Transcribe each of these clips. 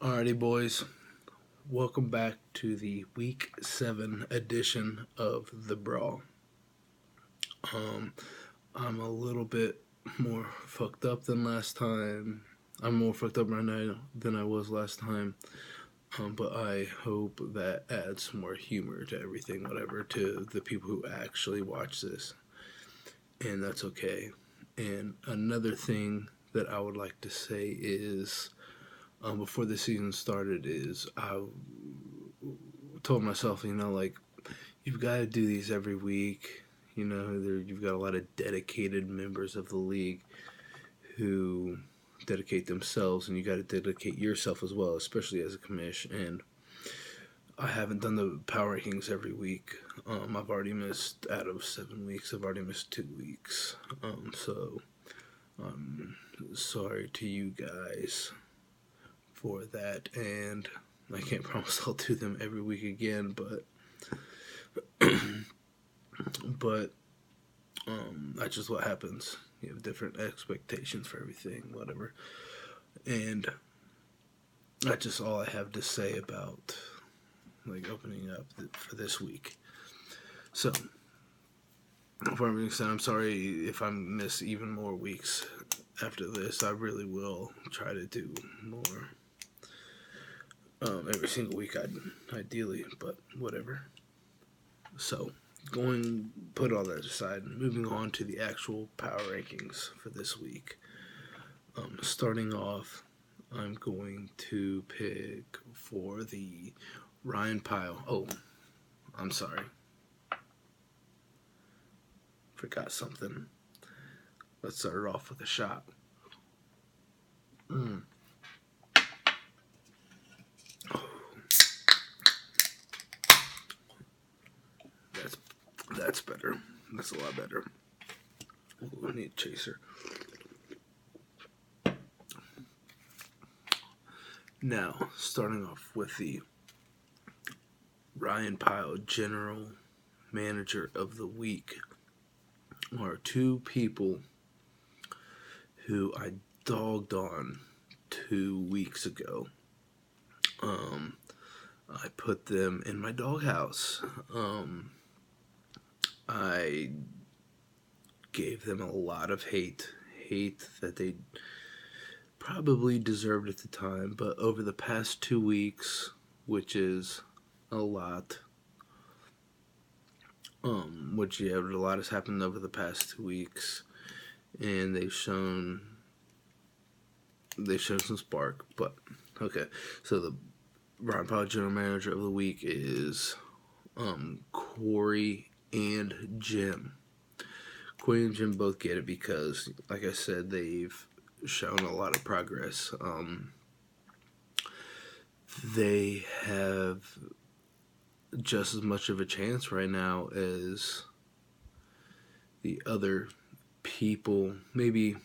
Alrighty, boys. Welcome back to the Week 7 edition of The Brawl. I'm a little bit more fucked up than last time. I'm more fucked up right now than I was last time. But I hope that adds some more humor to everything, whatever, to the people who actually watch this. And that's okay. And another thing that I would like to say is before the season started is I told myself, you've got to do these every week. You've got a lot of dedicated members of the league who dedicate themselves, and you got to dedicate yourself as well, especially as a commish. And I haven't done the power rankings every week. I've already missed, out of 7 weeks, I've already missed 2 weeks. So I'm sorry to you guys for that, and I can't promise I'll do them every week again, but that's just what happens. You have different expectations for everything, whatever. And that's just all I have to say about opening up for this week. So, before everything said, I'm sorry if I miss even more weeks after this. I really will try to do more every single week, ideally, but whatever. So, put all that aside, moving on to the actual power rankings for this week. Starting off, I'm going to pick for the Ryan Pyle. Oh, I'm sorry. Forgot something. Let's start it off with a shot. That's better. That's a lot better. Ooh, I need a chaser. Now, starting off with the Ryan Pyle General Manager of the Week are two people who I dogged on 2 weeks ago. I put them in my doghouse. I gave them a lot of hate that they probably deserved at the time, but over the past 2 weeks, which is a lot, a lot has happened over the past 2 weeks, and they've shown some spark. But okay, so the Ryan Pyle General Manager of the Week is Corey and Jim. Corey and Jim both get it because, like I said, they've shown a lot of progress. They have just as much of a chance right now as the other people. Maybe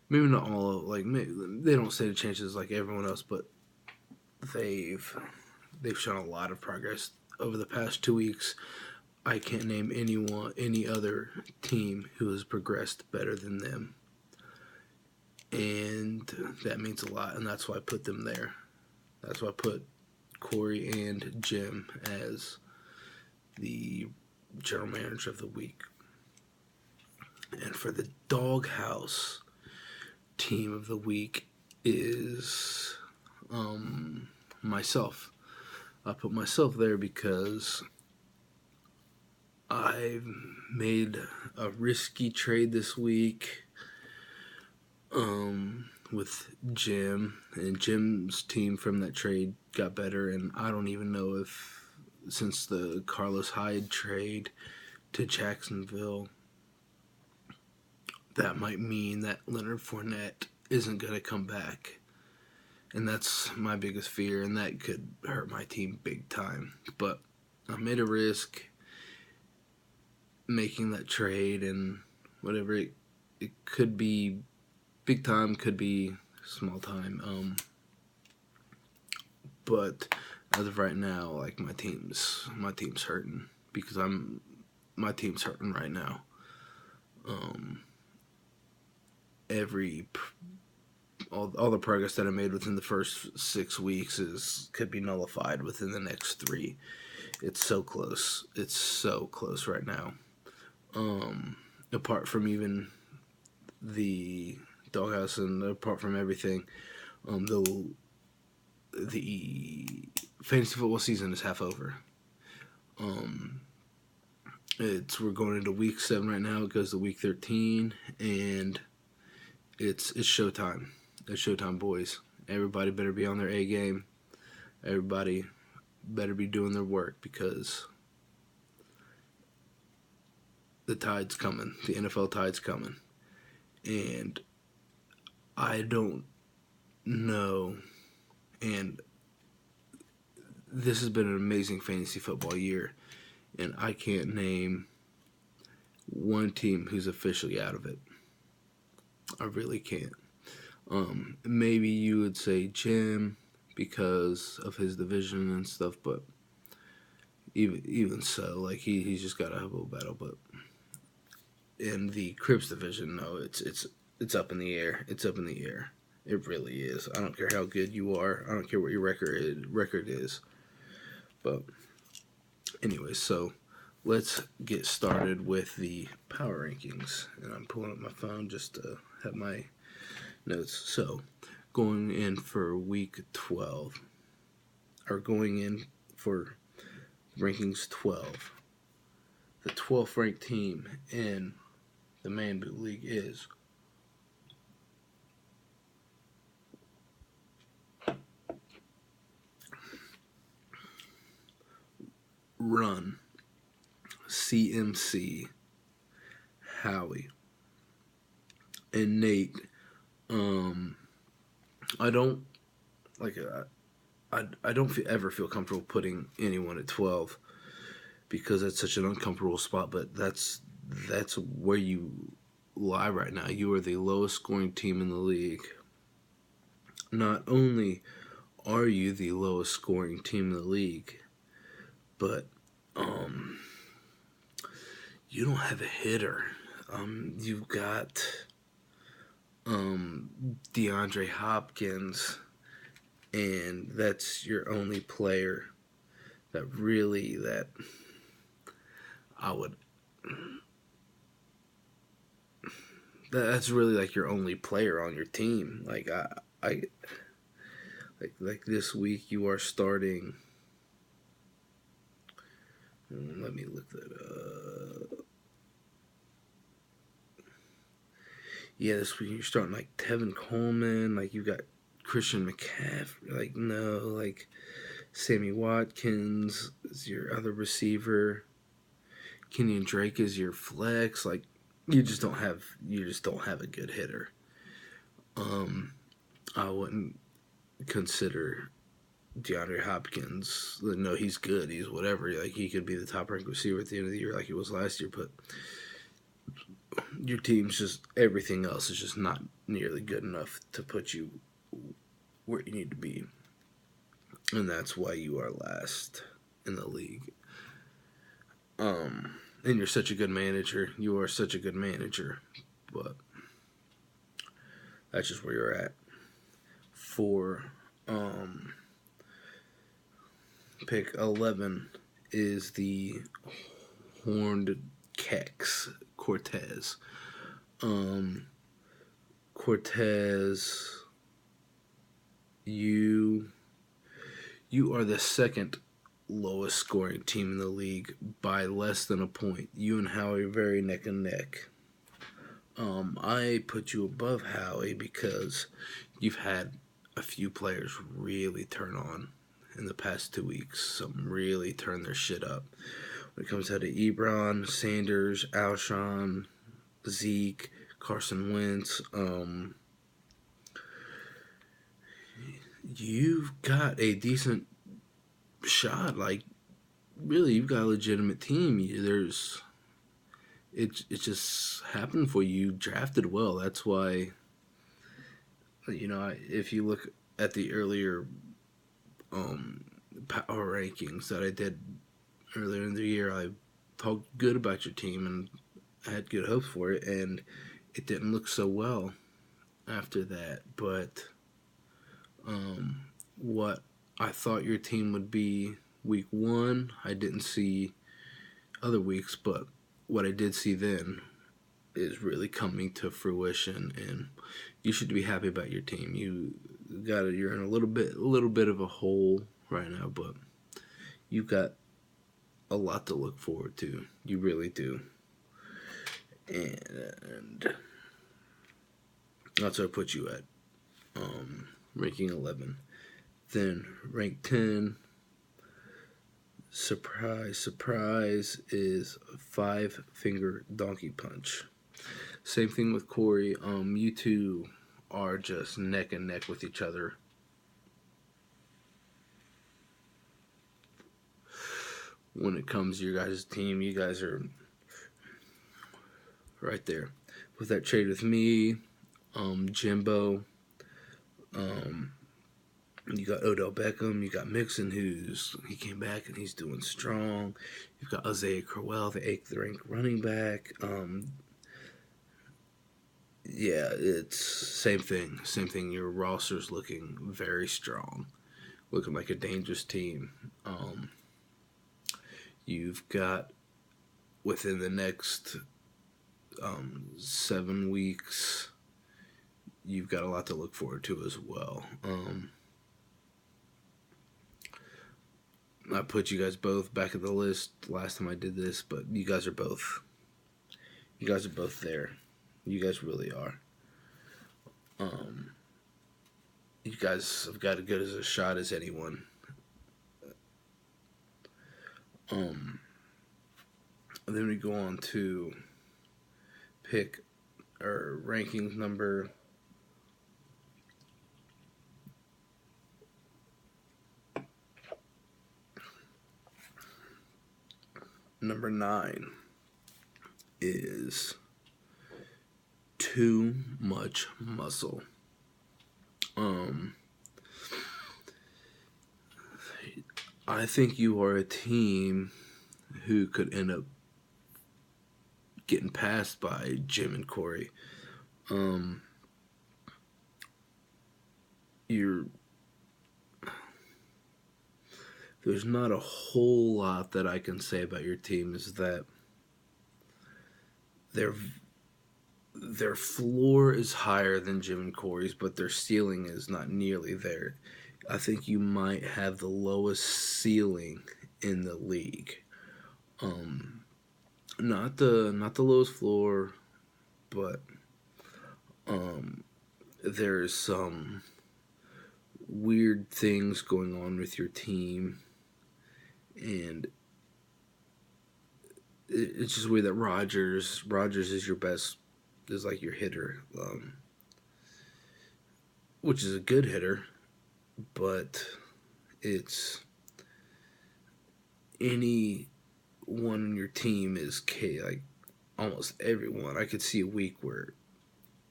not all. They don't say the chances like everyone else, but they've shown a lot of progress over the past 2 weeks. I can't name any other team who has progressed better than them. And that means a lot, and that's why I put them there. That's why I put Corey and Jim as the General Manager of the Week. And for the Doghouse Team of the Week is myself. I put myself there because I've made a risky trade this week with Jim, and Jim's team from that trade got better, and I don't even know if, since the Carlos Hyde trade to Jacksonville, that might mean that Leonard Fournette isn't going to come back. And that's my biggest fear, and that could hurt my team big time. But I made a risk making that trade, and whatever, it could be big time, could be small time. But as of right now, my team's hurting because my team's hurting right now. Every all the progress that I made within the first 6 weeks could be nullified within the next 3. It's so close. It's so close right now. Apart from even the doghouse and apart from everything, the fantasy football season is half over. We're going into week 7 right now. It goes to week 13, and it's showtime. It's showtime, boys. Everybody better be on their A game. Everybody better be doing their work because the tide's coming. The NFL tide's coming. And I don't know. And this has been an amazing fantasy football year. And I can't name one team who's officially out of it. I really can't. Maybe you would say Jim because of his division and stuff, but even so, like he's just got a uphill battle. But in the Crips division, no, it's up in the air. It's up in the air. It really is. I don't care how good you are. I don't care what your record is. But anyway, so let's get started with the power rankings. And I'm pulling up my phone just to have my notes. So going in for week 12, or going in for rankings 12, the 12th ranked team in the Man Boot League is Run, CMC, Howie, and Nate. I don't ever feel comfortable putting anyone at 12 because that's such an uncomfortable spot. But that's where you lie right now. You are the lowest scoring team in the league. Not only are you the lowest scoring team in the league, but you don't have a hitter. You've got DeAndre Hopkins, and that's your only player that I would. That's really like your only player on your team. Like like this week you are starting. Let me look that up. Yeah, this week you're starting like Tevin Coleman, like you got Christian McCaffrey, like Sammy Watkins is your other receiver. Kenyon Drake is your flex. Like you just don't have a good hitter. I wouldn't consider DeAndre Hopkins. No, he's good. He's whatever. Like he could be the top ranked receiver at the end of the year, like he was last year. But your team's just everything else is just not nearly good enough to put you where you need to be, and that's why you are last in the league. And you're such a good manager. You are such a good manager, but that's just where you're at. For pick 11 is the Horned Kex Cortez. Cortez, you are the second lowest scoring team in the league by less than a point. You and Howie are very neck and neck. I put you above Howie because you've had a few players really turn on in the past 2 weeks. Some really turn their shit up. When it comes down to Ebron, Sanders, Alshon, Zeke, Carson Wentz, you've got a decent shot. Like, really, you've got a legitimate team. It just happened for you. You drafted well. That's why, if you look at the earlier power rankings that I did earlier in the year, I talked good about your team and I had good hopes for it, and it didn't look so well. after that. But what I thought your team would be week 1, I didn't see other weeks, but what I did see then is really coming to fruition, and you should be happy about your team. You're in a little bit of a hole right now, but you've got a lot to look forward to. You really do. And that's where I put you at. Ranking 11. Then rank 10, surprise, is Five Finger Donkey Punch. Same thing with Corey. You two are just neck and neck with each other. When it comes to your guys' team, you guys are right there. With that trade with me, Jimbo, you got Odell Beckham, you got Mixon, he came back and he's doing strong. You've got Isaiah Crowell, the 8th ranked running back. Yeah, it's same thing. Your roster's looking very strong, looking like a dangerous team. You've got within the next 7 weeks, you've got a lot to look forward to as well. I put you guys both back at the list last time I did this, but you guys are both there. You guys really are. You guys have got as good as a shot as anyone. Then we go on to pick our rankings number 9 is Too Much Muscle. I think you are a team who could end up getting passed by Jim and Corey. There's not a whole lot that I can say about your team. Is that their floor is higher than Jim and Corey's, but their ceiling is not nearly there. I think you might have the lowest ceiling in the league. Not the lowest floor, but there's some weird things going on with your team, and it's just weird that Rodgers is like your hitter, which is a good hitter, but it's anyone on your team is like almost everyone. I could see a week where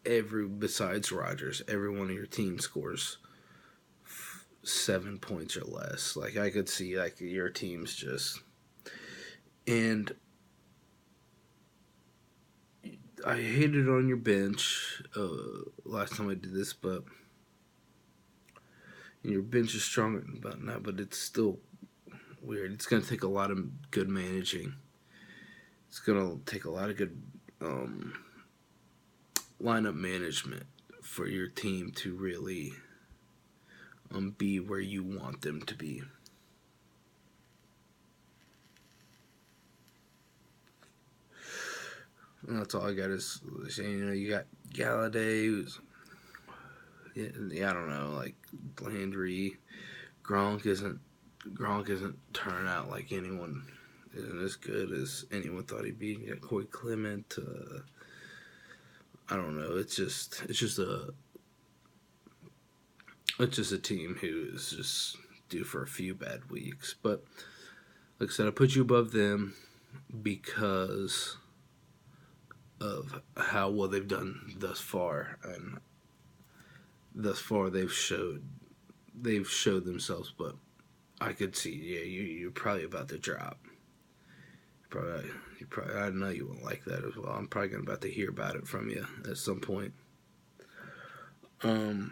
besides Rodgers, everyone on your team scores 7 points or less. Like I could see like your team's just, and I hated on your bench last time I did this, but your bench is stronger about now, but it's still weird. It's going to take a lot of good managing. It's going to take a lot of good lineup management for your team to really be where you want them to be. And that's all I got is saying. You got Galladay, who's I don't know, like Landry. Gronk isn't turning out like anyone. Isn't as good as anyone thought he'd be. You got Corey Clement. I don't know. It's just a team who is just due for a few bad weeks. But like I said, I put you above them because of how well they've done thus far, and thus far they've showed themselves. But I could see, you're probably about to drop. You probably, I know you won't like that as well. I'm probably about to hear about it from you at some point. Um,